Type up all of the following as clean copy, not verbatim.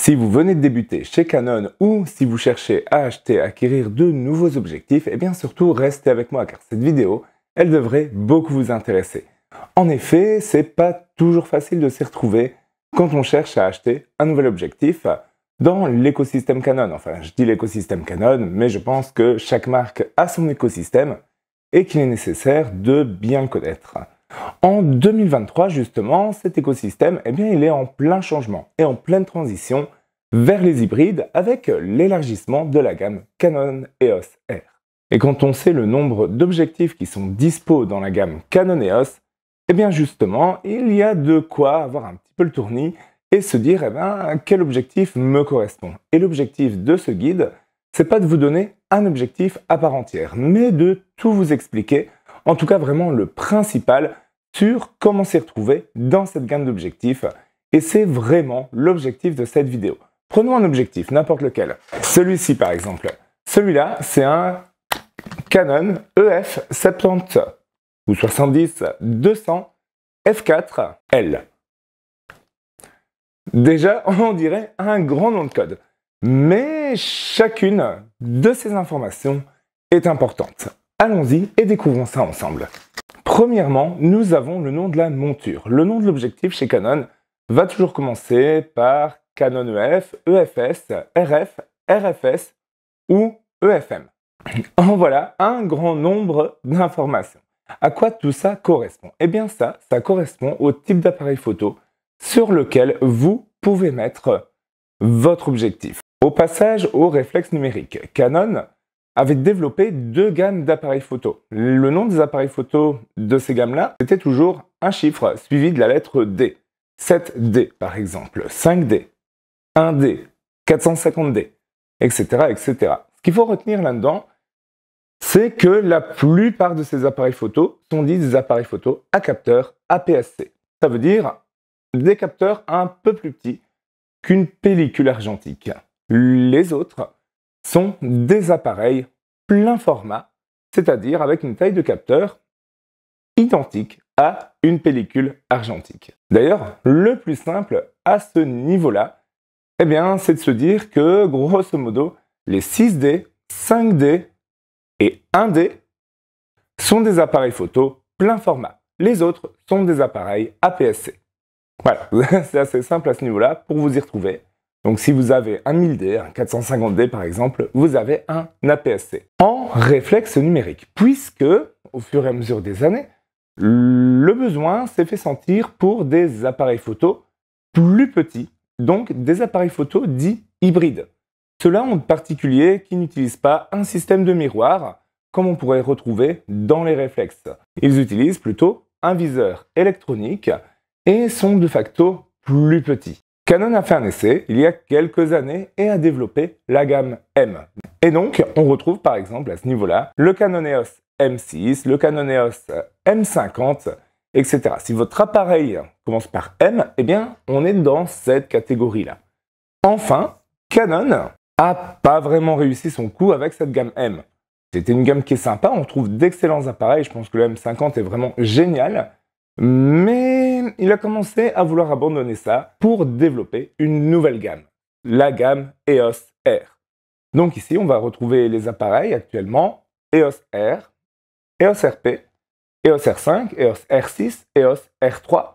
Si vous venez de débuter chez Canon ou si vous cherchez à acheter, acquérir de nouveaux objectifs, eh bien surtout restez avec moi car cette vidéo, elle devrait beaucoup vous intéresser. En effet, c'est pas toujours facile de s'y retrouver quand on cherche à acheter un nouvel objectif dans l'écosystème Canon. Enfin, je dis l'écosystème Canon, mais je pense que chaque marque a son écosystème et qu'il est nécessaire de bien le connaître. En 2023, justement, cet écosystème, eh bien, il est en plein changement et en pleine transition vers les hybrides avec l'élargissement de la gamme Canon EOS R. Et quand on sait le nombre d'objectifs qui sont dispo dans la gamme Canon EOS, eh bien justement, il y a de quoi avoir un petit peu le tournis et se dire, eh bien, quel objectif me correspond. Et l'objectif de ce guide, c'est pas de vous donner un objectif à part entière, mais de tout vous expliquer, en tout cas vraiment le principal sur comment s'y retrouver dans cette gamme d'objectifs. Et c'est vraiment l'objectif de cette vidéo. Prenons un objectif, n'importe lequel. Celui-ci par exemple. Celui-là, c'est un Canon EF 70 ou 70-200 f4L. Déjà, on dirait un grand nom de code. Mais chacune de ces informations est importante. Allons-y et découvrons ça ensemble. Premièrement, nous avons le nom de la monture. Le nom de l'objectif chez Canon va toujours commencer par Canon EF, EFS, RF, RFS ou EFM. En voilà un grand nombre d'informations. À quoi tout ça correspond? Eh bien ça correspond au type d'appareil photo sur lequel vous pouvez mettre votre objectif. Au passage au réflexe numérique, Canon avait développé deux gammes d'appareils photo. Le nom des appareils photo de ces gammes-là, c'était toujours un chiffre suivi de la lettre D. 7D par exemple, 5D, 1D, 450D, etc., etc. Ce qu'il faut retenir là-dedans, c'est que la plupart de ces appareils photo sont dits des appareils photo à capteur APS-C. Ça veut dire des capteurs un peu plus petits qu'une pellicule argentique. Les autres sont des appareils plein format, c'est-à-dire avec une taille de capteur identique à une pellicule argentique. D'ailleurs, le plus simple à ce niveau-là, eh bien, c'est de se dire que, grosso modo, les 6D, 5D et 1D sont des appareils photo plein format. Les autres sont des appareils APS-C. Voilà, c'est assez simple à ce niveau-là pour vous y retrouver. Donc si vous avez un 1000D, un 450D par exemple, vous avez un APS-C. En réflexe numérique, puisque, au fur et à mesure des années, le besoin s'est fait sentir pour des appareils photo plus petits, donc des appareils photo dits hybrides. Ceux-là ont de particulier qui n'utilisent pas un système de miroir, comme on pourrait retrouver dans les réflexes. Ils utilisent plutôt un viseur électronique et sont de facto plus petits. Canon a fait un essai il y a quelques années et a développé la gamme M. Et donc, on retrouve par exemple à ce niveau-là le Canon EOS M6, le Canon EOS M50, etc. Si votre appareil commence par M, eh bien, on est dans cette catégorie-là. Enfin, Canon a pas vraiment réussi son coup avec cette gamme M. C'était une gamme qui est sympa, on trouve d'excellents appareils, je pense que le M50 est vraiment génial, mais il a commencé à vouloir abandonner ça pour développer une nouvelle gamme, la gamme EOS R. Donc ici, on va retrouver les appareils actuellement EOS R, EOS RP, EOS R5, EOS R6, EOS R3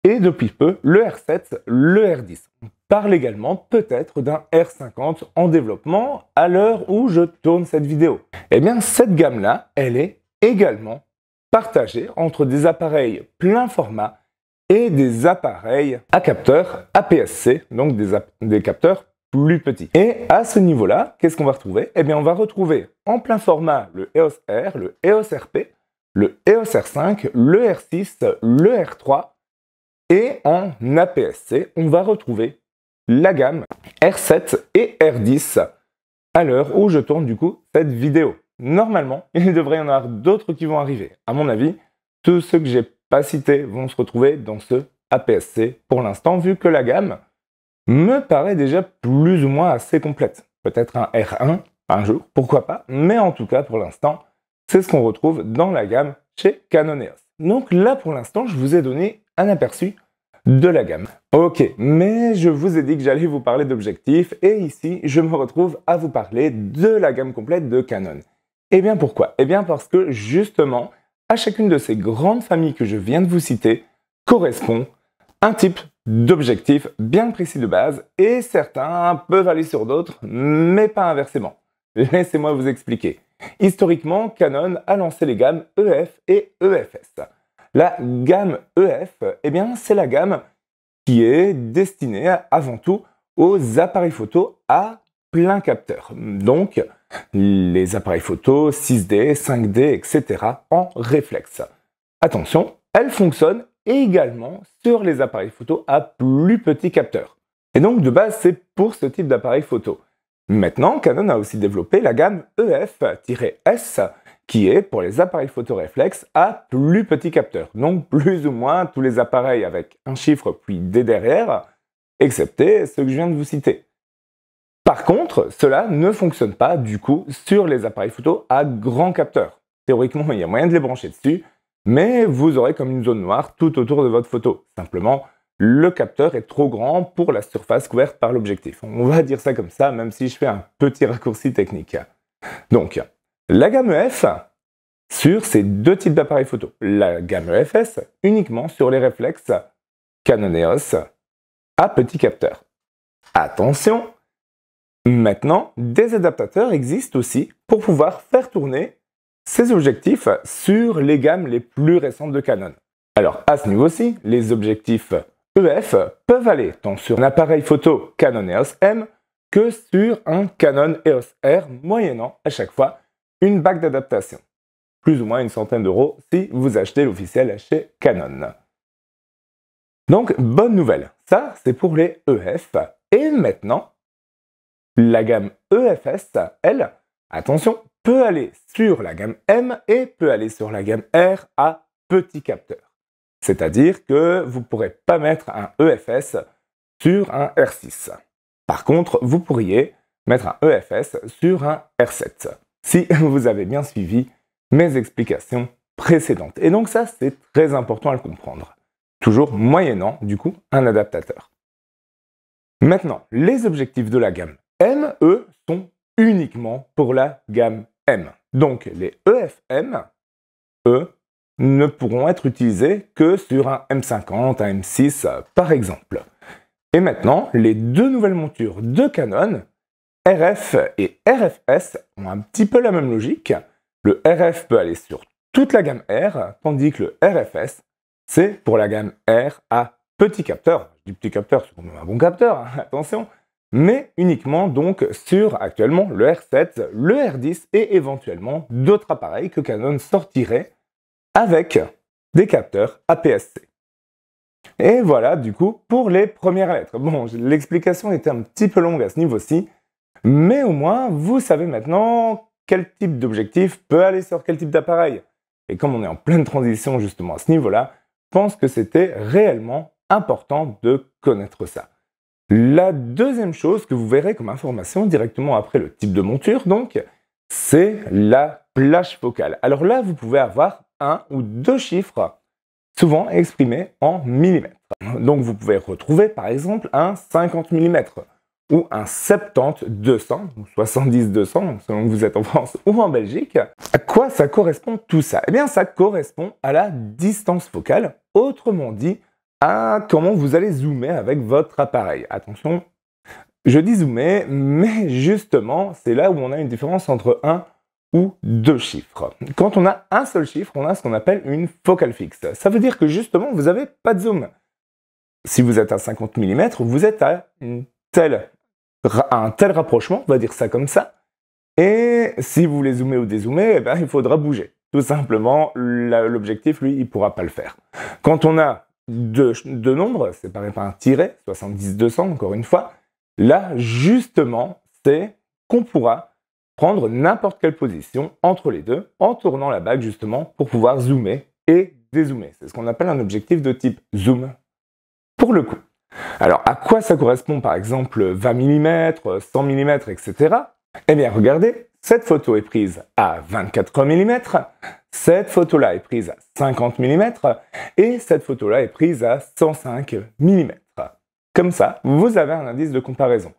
et depuis peu le R7, le R10. On parle également peut-être d'un R50 en développement à l'heure où je tourne cette vidéo. Eh bien cette gamme-là, elle est également partagée entre des appareils plein format et des appareils à capteur APS-C, donc des capteurs plus petits. Et à ce niveau-là, qu'est-ce qu'on va retrouver? Eh bien on va retrouver en plein format le EOS R, le EOS RP, le EOS R5, le R6, le R3 et en APS-C, on va retrouver la gamme R7 et R10 à l'heure où je tourne du coup cette vidéo. Normalement, il devrait y en avoir d'autres qui vont arriver. À mon avis, tous ceux que j'ai pas cités vont se retrouver dans ce APS-C pour l'instant, vu que la gamme me paraît déjà plus ou moins assez complète. Peut-être un R1 un jour, pourquoi pas, mais en tout cas pour l'instant, c'est ce qu'on retrouve dans la gamme chez Canon EOS. Donc là pour l'instant, je vous ai donné un aperçu de la gamme. Ok, mais je vous ai dit que j'allais vous parler d'objectifs et ici je me retrouve à vous parler de la gamme complète de Canon. Et bien pourquoi? Eh bien parce que justement, à chacune de ces grandes familles que je viens de vous citer correspond un type d'objectif bien précis de base et certains peuvent aller sur d'autres, mais pas inversement. Laissez-moi vous expliquer. Historiquement, Canon a lancé les gammes EF et EFS. La gamme EF, eh bien, c'est la gamme qui est destinée avant tout aux appareils photo à plein capteur. Donc, les appareils photo 6D, 5D, etc. en réflexe. Attention, elle fonctionne également sur les appareils photo à plus petits capteurs. Et donc, de base, c'est pour ce type d'appareil photo. Maintenant, Canon a aussi développé la gamme EF-S, qui est pour les appareils photo réflexes à plus petits capteurs. Donc, plus ou moins tous les appareils avec un chiffre puis des derrière, excepté ceux que je viens de vous citer. Par contre, cela ne fonctionne pas du coup sur les appareils photo à grand capteur. Théoriquement, il y a moyen de les brancher dessus, mais vous aurez comme une zone noire tout autour de votre photo. Simplement, le capteur est trop grand pour la surface couverte par l'objectif. On va dire ça comme ça, même si je fais un petit raccourci technique. Donc, la gamme EF sur ces deux types d'appareils photo. La gamme EFS uniquement sur les réflexes Canon EOS à petit capteur. Attention! Maintenant, des adaptateurs existent aussi pour pouvoir faire tourner ces objectifs sur les gammes les plus récentes de Canon. Alors, à ce niveau-ci, les objectifs EF peuvent aller tant sur un appareil photo Canon EOS M que sur un Canon EOS R, moyennant à chaque fois une bague d'adaptation. Plus ou moins une centaine d'euros si vous achetez l'officiel chez Canon. Donc, bonne nouvelle, ça c'est pour les EF. Et maintenant, la gamme EFS, elle, attention, peut aller sur la gamme M et peut aller sur la gamme R à petit capteur. C'est-à-dire que vous ne pourrez pas mettre un EFS sur un R6. Par contre, vous pourriez mettre un EFS sur un R7, si vous avez bien suivi mes explications précédentes. Et donc ça, c'est très important à le comprendre. Toujours moyennant, du coup, un adaptateur. Maintenant, les objectifs de la gamme M, eux, sont uniquement pour la gamme M. Donc, les EFM, eux, ne pourront être utilisés que sur un M50, un M6, par exemple. Et maintenant, les deux nouvelles montures de Canon, RF et RFS, ont un petit peu la même logique. Le RF peut aller sur toute la gamme R, tandis que le RFS, c'est pour la gamme R à petit capteur. Je dis petit capteur, c'est quand même un bon capteur, hein, attention. Mais uniquement donc sur actuellement le R7, le R10 et éventuellement d'autres appareils que Canon sortirait avec des capteurs APS-C. Et voilà du coup pour les premières lettres. Bon, l'explication était un petit peu longue à ce niveau-ci, mais au moins vous savez maintenant quel type d'objectif peut aller sur quel type d'appareil. Et comme on est en pleine transition justement à ce niveau-là, je pense que c'était réellement important de connaître ça. La deuxième chose que vous verrez comme information directement après le type de monture, donc, c'est la plage focale. Alors là, vous pouvez avoir un ou deux chiffres, souvent exprimés en millimètres. Donc vous pouvez retrouver par exemple un 50 mm ou un 70-200 ou 70-200 selon que vous êtes en France ou en Belgique. À quoi ça correspond tout ça? Eh bien, ça correspond à la distance focale, autrement dit, à comment vous allez zoomer avec votre appareil. Attention, je dis zoomer, mais justement, c'est là où on a une différence entre un ou deux chiffres. Quand on a un seul chiffre, on a ce qu'on appelle une focale fixe. Ça veut dire que justement, vous n'avez pas de zoom. Si vous êtes à 50 mm, vous êtes à un tel rapprochement, on va dire ça comme ça. Et si vous voulez zoomer ou dézoomer, eh bien, il faudra bouger. Tout simplement, l'objectif, lui, il ne pourra pas le faire. Quand on a deux nombres séparés par un tiret, 70-200 encore une fois, là justement c'est qu'on pourra prendre n'importe quelle position entre les deux en tournant la bague justement pour pouvoir zoomer et dézoomer. C'est ce qu'on appelle un objectif de type zoom pour le coup. Alors à quoi ça correspond par exemple 20 mm, 100 mm, etc. Eh bien regardez, cette photo est prise à 24 mm, cette photo-là est prise à 50 mm et cette photo-là est prise à 105 mm. Comme ça, vous avez un indice de comparaison.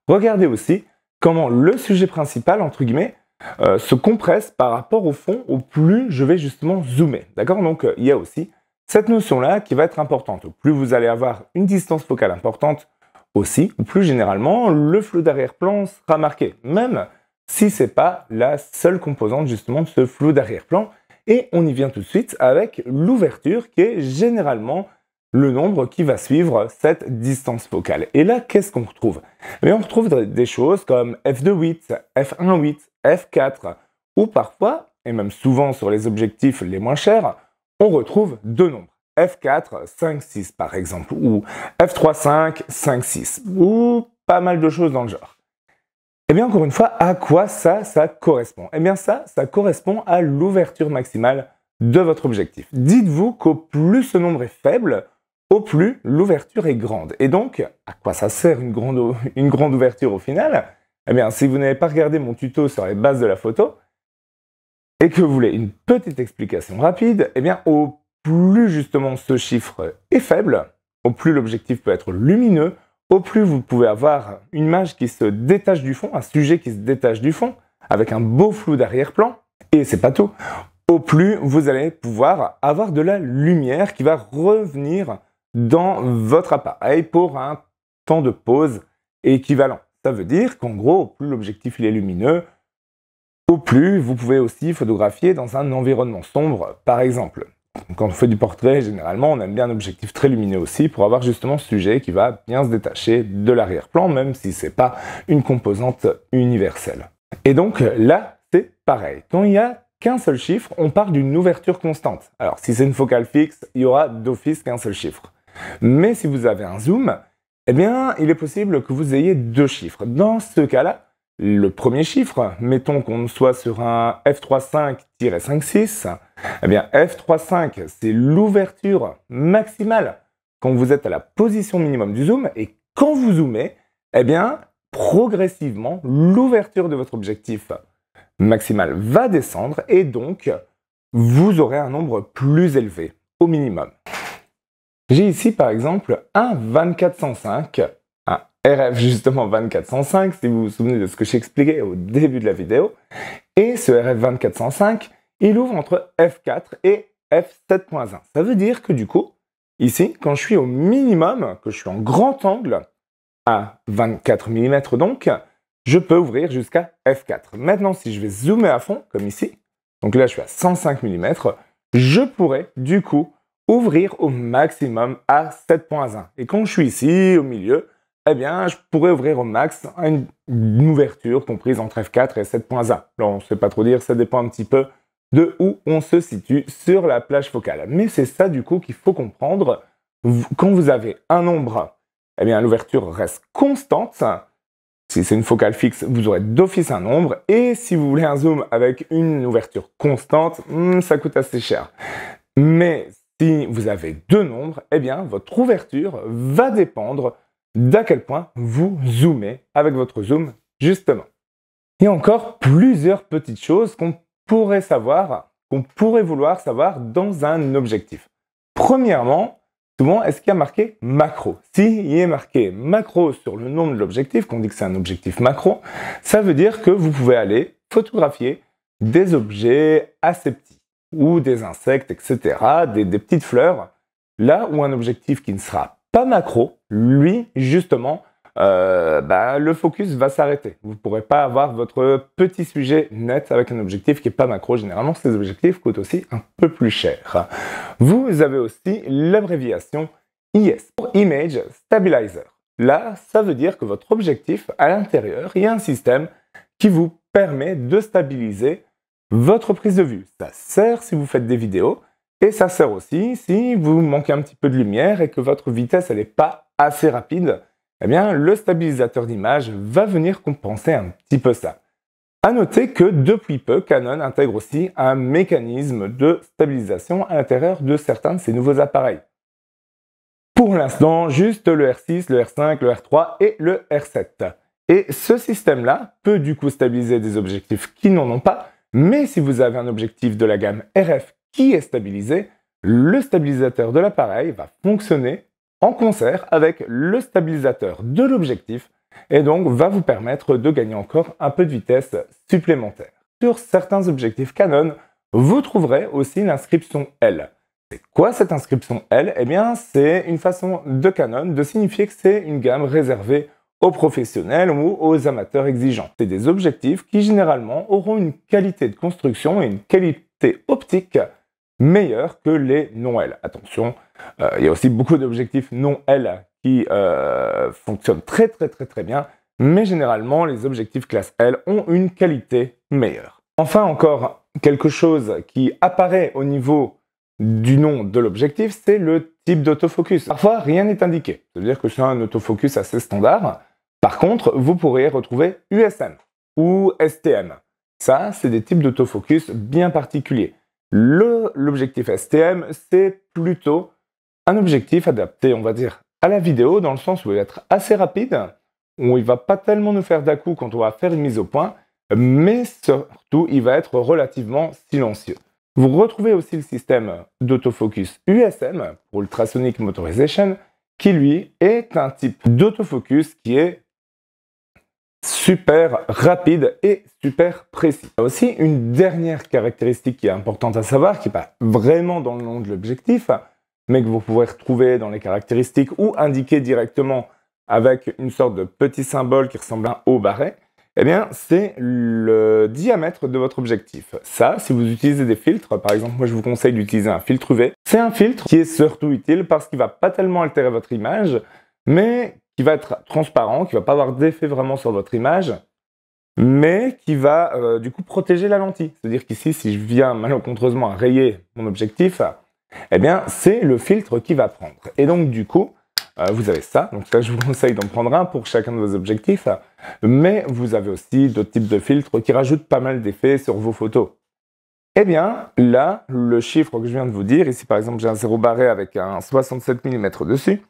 Regardez aussi comment le sujet principal, entre guillemets, se compresse par rapport au fond au plus je vais justement zoomer. D'accord? Donc, il y a aussi cette notion-là qui va être importante. Au plus vous allez avoir une distance focale importante aussi, ou plus généralement, le flou d'arrière-plan sera marqué. Même si ce n'est pas la seule composante justement de ce flou d'arrière-plan. Et on y vient tout de suite avec l'ouverture qui est généralement le nombre qui va suivre cette distance focale. Et là, qu'est-ce qu'on retrouve? Mais on retrouve des choses comme f2.8, f1.8, f4, ou parfois, et même souvent sur les objectifs les moins chers, on retrouve deux nombres. f4, 5,6 par exemple, ou f3.5, 5,6, ou pas mal de choses dans le genre. Eh bien, encore une fois, à quoi ça correspond? Eh bien, ça correspond à l'ouverture maximale de votre objectif. Dites-vous qu'au plus ce nombre est faible, au plus l'ouverture est grande. Et donc, à quoi ça sert une grande ouverture au final? Eh bien, si vous n'avez pas regardé mon tuto sur les bases de la photo, et que vous voulez une petite explication rapide, eh bien, au plus justement ce chiffre est faible, au plus l'objectif peut être lumineux, au plus vous pouvez avoir une image qui se détache du fond, un sujet qui se détache du fond, avec un beau flou d'arrière-plan, et c'est pas tout, au plus vous allez pouvoir avoir de la lumière qui va revenir dans votre appareil pour un temps de pause équivalent. Ça veut dire qu'en gros, au plus l'objectif il est lumineux, au plus vous pouvez aussi photographier dans un environnement sombre, par exemple. Quand on fait du portrait, généralement, on aime bien un objectif très lumineux aussi pour avoir justement ce sujet qui va bien se détacher de l'arrière-plan, même si c'est pas une composante universelle. Et donc là, c'est pareil. Quand il n'y a qu'un seul chiffre, on parle d'une ouverture constante. Alors, si c'est une focale fixe, il y aura d'office qu'un seul chiffre. Mais si vous avez un zoom, eh bien, il est possible que vous ayez deux chiffres. Dans ce cas-là, le premier chiffre, mettons qu'on soit sur un f3.5-5,6, eh bien f3.5 c'est l'ouverture maximale quand vous êtes à la position minimum du zoom et quand vous zoomez, eh bien progressivement l'ouverture de votre objectif maximal va descendre et donc vous aurez un nombre plus élevé au minimum. J'ai ici par exemple un 24-105, un RF justement 24-105, si vous vous souvenez de ce que j'ai expliqué au début de la vidéo. Et ce RF 24-105, il ouvre entre f4 et f7.1. Ça veut dire que du coup, ici, quand je suis au minimum, que je suis en grand angle, à 24 mm donc, je peux ouvrir jusqu'à f4. Maintenant, si je vais zoomer à fond, comme ici, donc là je suis à 105 mm, je pourrais du coup ouvrir au maximum à 7.1. Et quand je suis ici, au milieu, eh bien, je pourrais ouvrir au max une ouverture comprise entre f4 et 7.1. Là, on ne sait pas trop dire, ça dépend un petit peu de où on se situe sur la plage focale. Mais c'est ça, du coup, qu'il faut comprendre. Quand vous avez un nombre, eh bien, l'ouverture reste constante. Si c'est une focale fixe, vous aurez d'office un nombre. Et si vous voulez un zoom avec une ouverture constante, ça coûte assez cher. Mais si vous avez deux nombres, eh bien, votre ouverture va dépendre d'à quel point vous zoomez avec votre zoom, justement. Il y a encore plusieurs petites choses qu'on pourrait savoir, qu'on pourrait vouloir savoir dans un objectif. Premièrement, souvent, est-ce qu'il y a marqué macro? S'il y est marqué macro sur le nom de l'objectif, qu'on dit que c'est un objectif macro, ça veut dire que vous pouvez aller photographier des objets assez petits, ou des insectes, etc., des petites fleurs, là où un objectif qui ne sera pas macro, lui, justement, le focus va s'arrêter. Vous ne pourrez pas avoir votre petit sujet net avec un objectif qui n'est pas macro. Généralement, ces objectifs coûtent aussi un peu plus cher. Vous avez aussi l'abréviation IS, pour Image Stabilizer. Là, ça veut dire que votre objectif, à l'intérieur, il y a un système qui vous permet de stabiliser votre prise de vue. Ça sert si vous faites des vidéos et ça sert aussi si vous manquez un petit peu de lumière et que votre vitesse n'est pas assez rapide. Eh bien, le stabilisateur d'image va venir compenser un petit peu ça. À noter que depuis peu, Canon intègre aussi un mécanisme de stabilisation à l'intérieur de certains de ses nouveaux appareils. Pour l'instant, juste le R6, le R5, le R3 et le R7. Et ce système-là peut du coup stabiliser des objectifs qui n'en ont pas, Mais si vous avez un objectif de la gamme RF qui est stabilisé, le stabilisateur de l'appareil va fonctionner en concert avec le stabilisateur de l'objectif et donc va vous permettre de gagner encore un peu de vitesse supplémentaire. Sur certains objectifs Canon, vous trouverez aussi l'inscription L. C'est quoi cette inscription L? Eh bien, c'est une façon de Canon de signifier que c'est une gamme réservée aux professionnels ou aux amateurs exigeants. C'est des objectifs qui généralement auront une qualité de construction et une qualité optique meilleure que les non-L. Attention, il y a aussi beaucoup d'objectifs non-L qui fonctionnent très bien, mais généralement les objectifs classe L ont une qualité meilleure. Enfin encore, quelque chose qui apparaît au niveau du nom de l'objectif, c'est le type d'autofocus. Parfois, rien n'est indiqué. C'est-à-dire que c'est un autofocus assez standard. Par contre, vous pourriez retrouver USM ou STM. Ça, c'est des types d'autofocus bien particuliers. L'objectif STM, c'est plutôt un objectif adapté, on va dire, à la vidéo, dans le sens où il va être assez rapide, où il va pas tellement nous faire d'à-coup quand on va faire une mise au point, mais surtout, il va être relativement silencieux. Vous retrouvez aussi le système d'autofocus USM, pour Ultrasonic Motorization, qui lui est un type d'autofocus qui est super rapide et super précis. Il y a aussi une dernière caractéristique qui est importante à savoir, qui n'est pas vraiment dans le nom de l'objectif, mais que vous pouvez retrouver dans les caractéristiques ou indiquer directement avec une sorte de petit symbole qui ressemble à un haut barré. Eh bien, c'est le diamètre de votre objectif. Ça, si vous utilisez des filtres, par exemple, moi je vous conseille d'utiliser un filtre UV. C'est un filtre qui est surtout utile parce qu'il ne va pas tellement altérer votre image, mais qui va être transparent, qui ne va pas avoir d'effet vraiment sur votre image, mais qui va du coup protéger la lentille. C'est-à-dire qu'ici, si je viens malencontreusement à rayer mon objectif, eh bien, c'est le filtre qui va prendre. Et donc, du coup, vous avez ça. Donc ça, je vous conseille d'en prendre un pour chacun de vos objectifs. Mais vous avez aussi d'autres types de filtres qui rajoutent pas mal d'effets sur vos photos. Eh bien, là, le chiffre que je viens de vous dire, ici par exemple, j'ai un 0 barré avec un 67 mm dessus,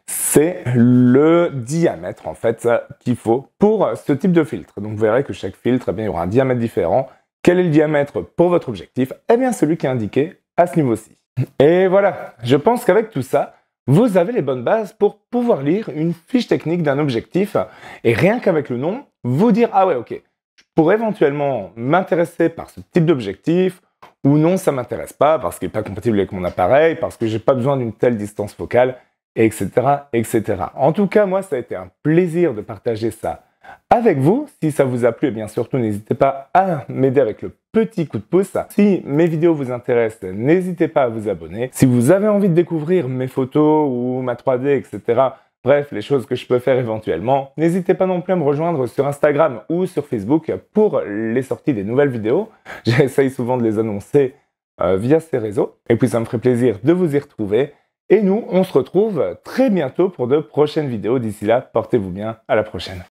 c'est le diamètre en fait qu'il faut pour ce type de filtre. Donc vous verrez que chaque filtre, eh bien, il y aura un diamètre différent. Quel est le diamètre pour votre objectif? Eh bien, celui qui est indiqué à ce niveau-ci. Et voilà, je pense qu'avec tout ça, vous avez les bonnes bases pour pouvoir lire une fiche technique d'un objectif et rien qu'avec le nom, vous dire « Ah ouais, ok, je pourrais éventuellement m'intéresser par ce type d'objectif ou non, ça m'intéresse pas parce qu'il n'est pas compatible avec mon appareil, parce que j'ai pas besoin d'une telle distance focale, etc., etc. » En tout cas, moi, ça a été un plaisir de partager ça avec vous. Si ça vous a plu, et bien surtout, n'hésitez pas à m'aider avec le petit coup de pouce. Si mes vidéos vous intéressent, n'hésitez pas à vous abonner. Si vous avez envie de découvrir mes photos ou ma 3D, etc., bref, les choses que je peux faire éventuellement, n'hésitez pas non plus à me rejoindre sur Instagram ou sur Facebook pour les sorties des nouvelles vidéos. J'essaye souvent de les annoncer via ces réseaux. Et puis, ça me ferait plaisir de vous y retrouver. Et nous, on se retrouve très bientôt pour de prochaines vidéos. D'ici là, portez-vous bien. À la prochaine.